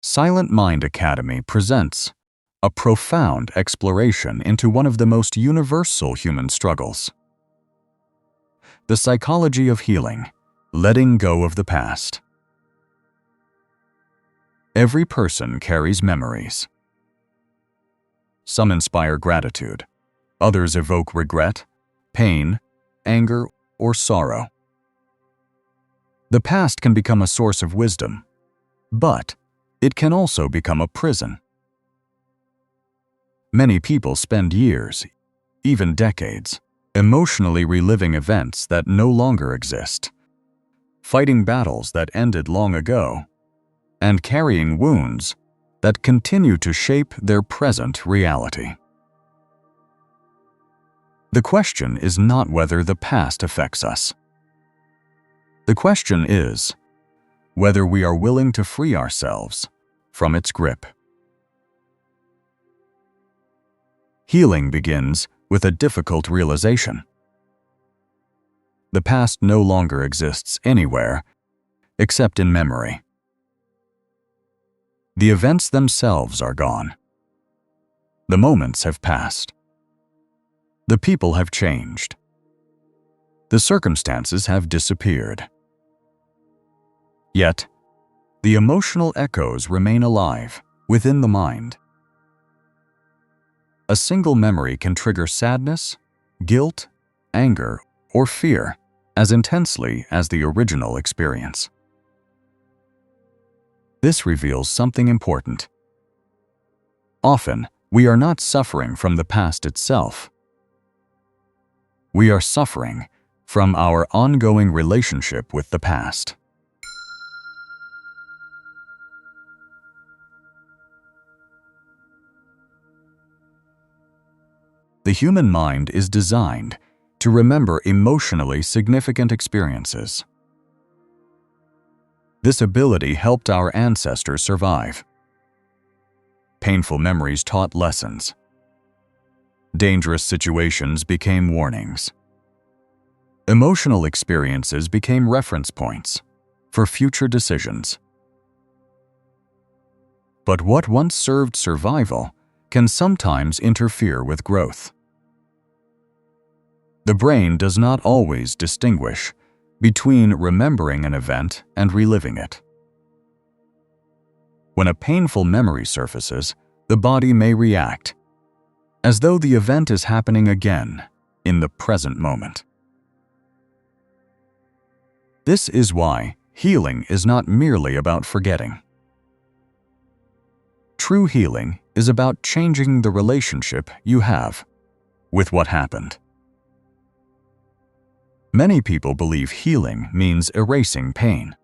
Silent Mind Academy presents a profound exploration into one of the most universal human struggles. The psychology of healing, letting go of the past. Every person carries memories. Some inspire gratitude, others evoke regret, pain, anger, or sorrow. The past can become a source of wisdom, but it can also become a prison. Many people spend years, even decades, emotionally reliving events that no longer exist, fighting battles that ended long ago, and carrying wounds that continue to shape their present reality. The question is not whether the past affects us. The question is whether we are willing to free ourselves from its grip. Healing begins with a difficult realization. The past no longer exists anywhere except in memory. The events themselves are gone. The moments have passed. The people have changed. The circumstances have disappeared. Yet, the emotional echoes remain alive within the mind. A single memory can trigger sadness, guilt, anger, or fear as intensely as the original experience. This reveals something important. Often, we are not suffering from the past itself. We are suffering from our ongoing relationship with the past. The human mind is designed to remember emotionally significant experiences. This ability helped our ancestors survive. Painful memories taught lessons. Dangerous situations became warnings. Emotional experiences became reference points for future decisions. But what once served survival can sometimes interfere with growth. The brain does not always distinguish between remembering an event and reliving it. When a painful memory surfaces, the body may react, as though the event is happening again in the present moment. This is why healing is not merely about forgetting. True healing is about changing the relationship you have with what happened. Many people believe healing means erasing pain.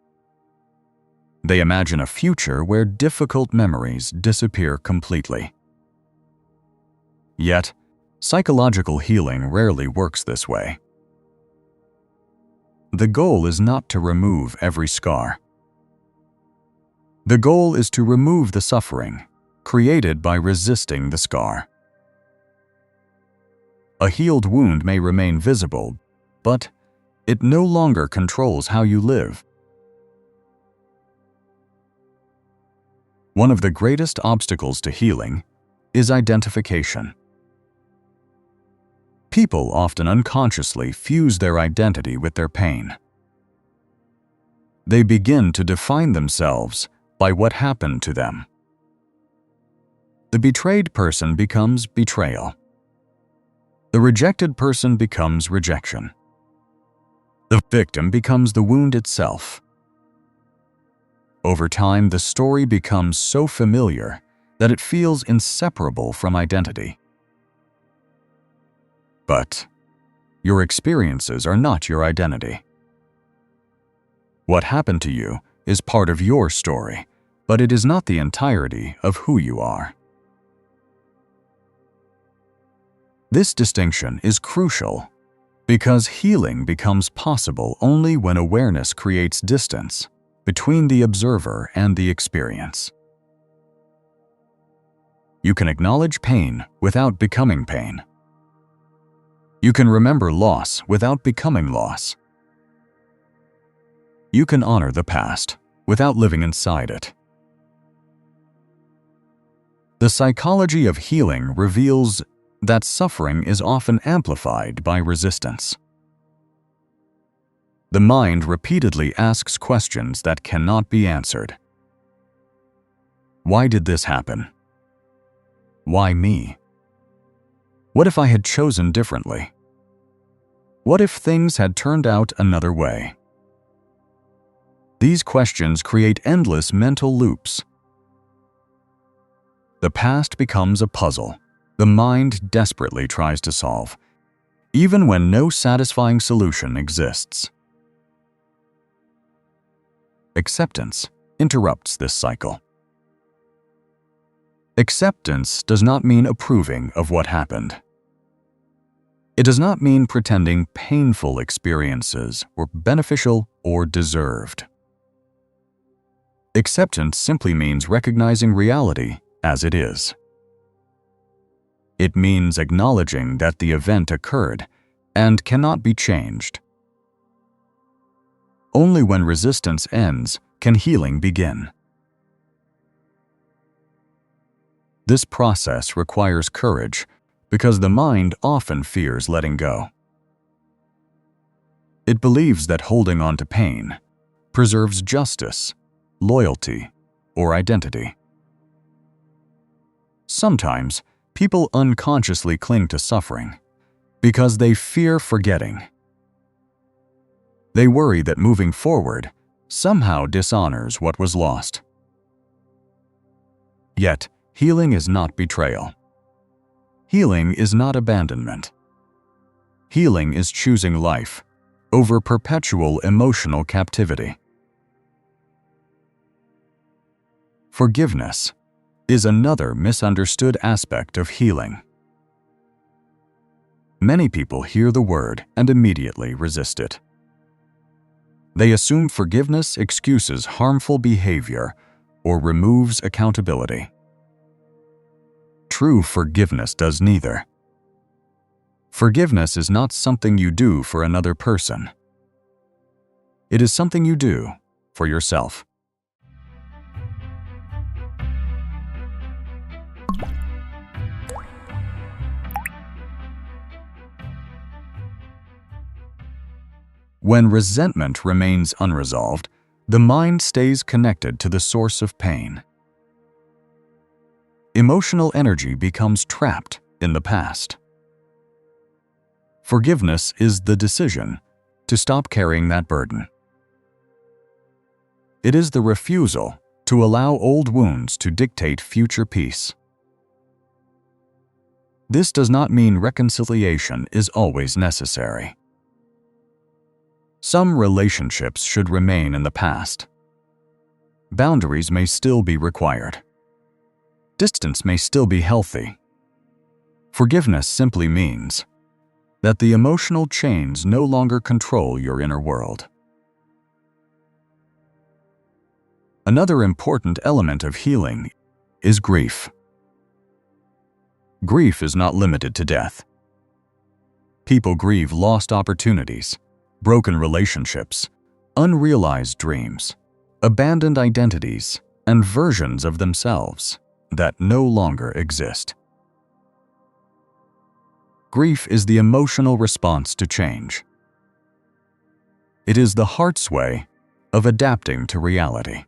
They imagine a future where difficult memories disappear completely. Yet, psychological healing rarely works this way. The goal is not to remove every scar. The goal is to remove the suffering created by resisting the scar. A healed wound may remain visible, but it no longer controls how you live. One of the greatest obstacles to healing is identification. People often unconsciously fuse their identity with their pain. They begin to define themselves by what happened to them. The betrayed person becomes betrayal. The rejected person becomes rejection. The victim becomes the wound itself. Over time, the story becomes so familiar that it feels inseparable from identity. But your experiences are not your identity. What happened to you is part of your story, but it is not the entirety of who you are. This distinction is crucial because healing becomes possible only when awareness creates distance between the observer and the experience. You can acknowledge pain without becoming pain. You can remember loss without becoming loss. You can honor the past without living inside it. The psychology of healing reveals that suffering is often amplified by resistance. The mind repeatedly asks questions that cannot be answered. Why did this happen? Why me? What if I had chosen differently? What if things had turned out another way? These questions create endless mental loops. The past becomes a puzzle the mind desperately tries to solve, even when no satisfying solution exists. Acceptance interrupts this cycle. Acceptance does not mean approving of what happened. It does not mean pretending painful experiences were beneficial or deserved. Acceptance simply means recognizing reality as it is. It means acknowledging that the event occurred and cannot be changed. Only when resistance ends can healing begin. This process requires courage because the mind often fears letting go. It believes that holding on to pain preserves justice, loyalty, or identity. Sometimes, people unconsciously cling to suffering because they fear forgetting. They worry that moving forward somehow dishonors what was lost. Yet, healing is not betrayal. Healing is not abandonment. Healing is choosing life over perpetual emotional captivity. Forgiveness is another misunderstood aspect of healing. Many people hear the word and immediately resist it. They assume forgiveness excuses harmful behavior or removes accountability. True forgiveness does neither. Forgiveness is not something you do for another person. It is something you do for yourself. When resentment remains unresolved, the mind stays connected to the source of pain. Emotional energy becomes trapped in the past. Forgiveness is the decision to stop carrying that burden. It is the refusal to allow old wounds to dictate future peace. This does not mean reconciliation is always necessary. Some relationships should remain in the past. Boundaries may still be required. Distance may still be healthy. Forgiveness simply means that the emotional chains no longer control your inner world. Another important element of healing is grief. Grief is not limited to death. People grieve lost opportunities, broken relationships, unrealized dreams, abandoned identities, and versions of themselves that no longer exist. Grief is the emotional response to change. It is the heart's way of adapting to reality.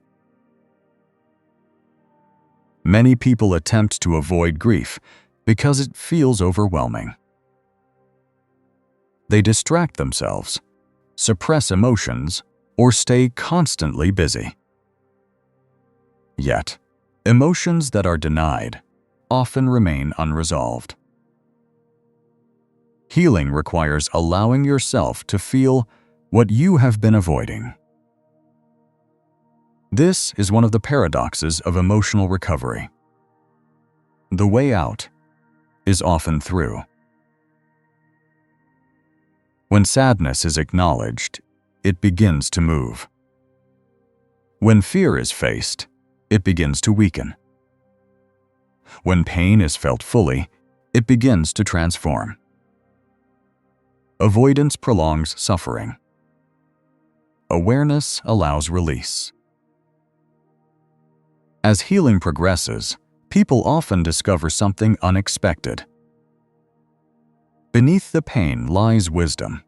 Many people attempt to avoid grief because it feels overwhelming. They distract themselves, suppress emotions, or stay constantly busy. Yet, emotions that are denied often remain unresolved. Healing requires allowing yourself to feel what you have been avoiding. This is one of the paradoxes of emotional recovery. The way out is often through. When sadness is acknowledged, it begins to move. When fear is faced, it begins to weaken. When pain is felt fully, it begins to transform. Avoidance prolongs suffering. Awareness allows release. As healing progresses, people often discover something unexpected. Beneath the pain lies wisdom.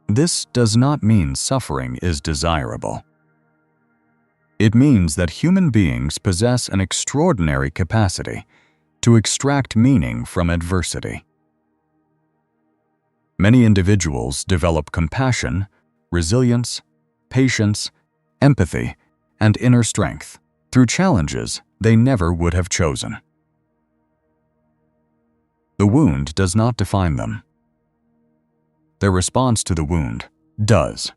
This does not mean suffering is desirable. It means that human beings possess an extraordinary capacity to extract meaning from adversity. Many individuals develop compassion, resilience, patience, empathy, and inner strength through challenges they never would have chosen. The wound does not define them. Their response to the wound does.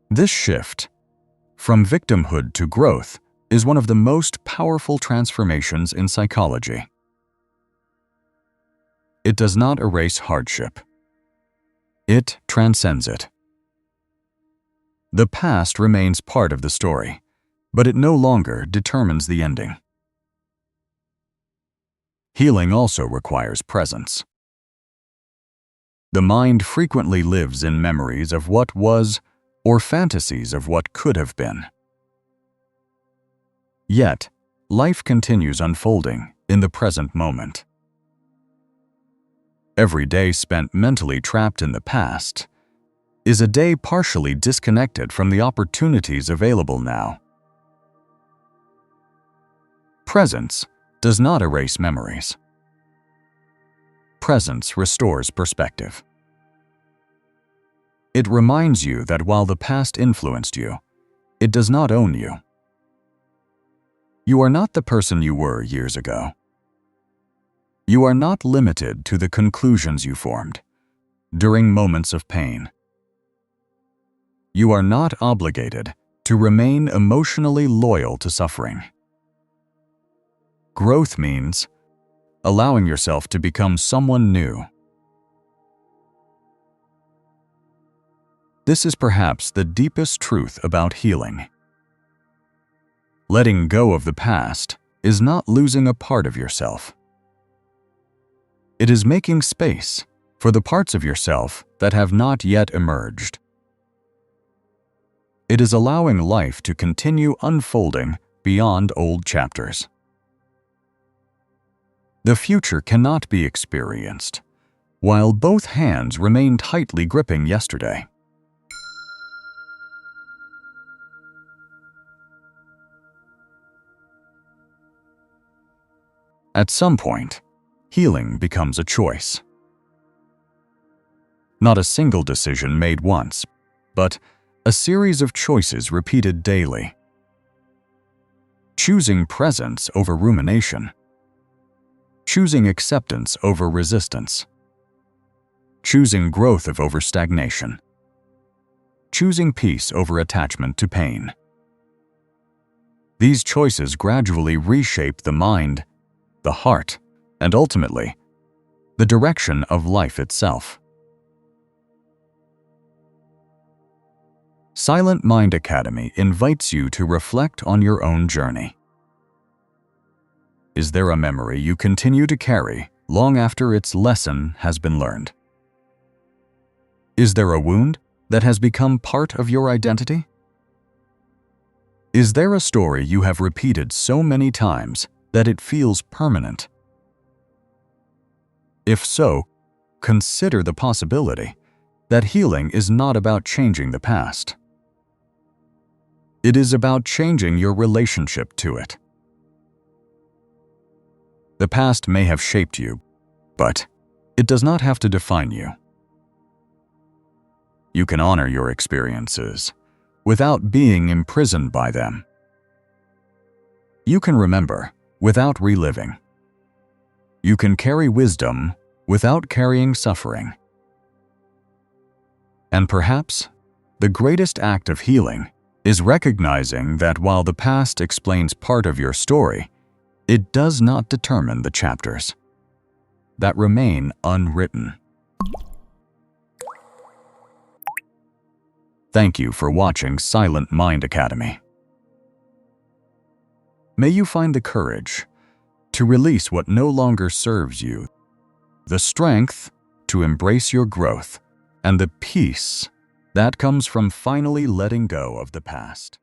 This shift from victimhood to growth is one of the most powerful transformations in psychology. It does not erase hardship. It transcends it. The past remains part of the story, but it no longer determines the ending. Healing also requires presence. The mind frequently lives in memories of what was or fantasies of what could have been. Yet, life continues unfolding in the present moment. Every day spent mentally trapped in the past is a day partially disconnected from the opportunities available now. Presence does not erase memories. Presence restores perspective. It reminds you that while the past influenced you, it does not own you. You are not the person you were years ago. You are not limited to the conclusions you formed during moments of pain. You are not obligated to remain emotionally loyal to suffering. Growth means allowing yourself to become someone new. This is perhaps the deepest truth about healing. Letting go of the past is not losing a part of yourself. It is making space for the parts of yourself that have not yet emerged. It is allowing life to continue unfolding beyond old chapters. The future cannot be experienced while both hands remain tightly gripping yesterday. At some point, healing becomes a choice. Not a single decision made once, but a series of choices repeated daily. Choosing presence over rumination. Choosing acceptance over resistance. Choosing growth over stagnation. Choosing peace over attachment to pain. These choices gradually reshape the mind, the heart, and ultimately, the direction of life itself. Silent Mind Academy invites you to reflect on your own journey. Is there a memory you continue to carry long after its lesson has been learned? Is there a wound that has become part of your identity? Is there a story you have repeated so many times that it feels permanent? If so, consider the possibility that healing is not about changing the past. It is about changing your relationship to it. The past may have shaped you, but it does not have to define you. You can honor your experiences without being imprisoned by them. You can remember without reliving. You can carry wisdom without carrying suffering. And perhaps the greatest act of healing is recognizing that while the past explains part of your story, it does not determine the chapters that remain unwritten. Thank you for watching Silent Mind Academy. May you find the courage to release what no longer serves you, the strength to embrace your growth, and the peace that comes from finally letting go of the past.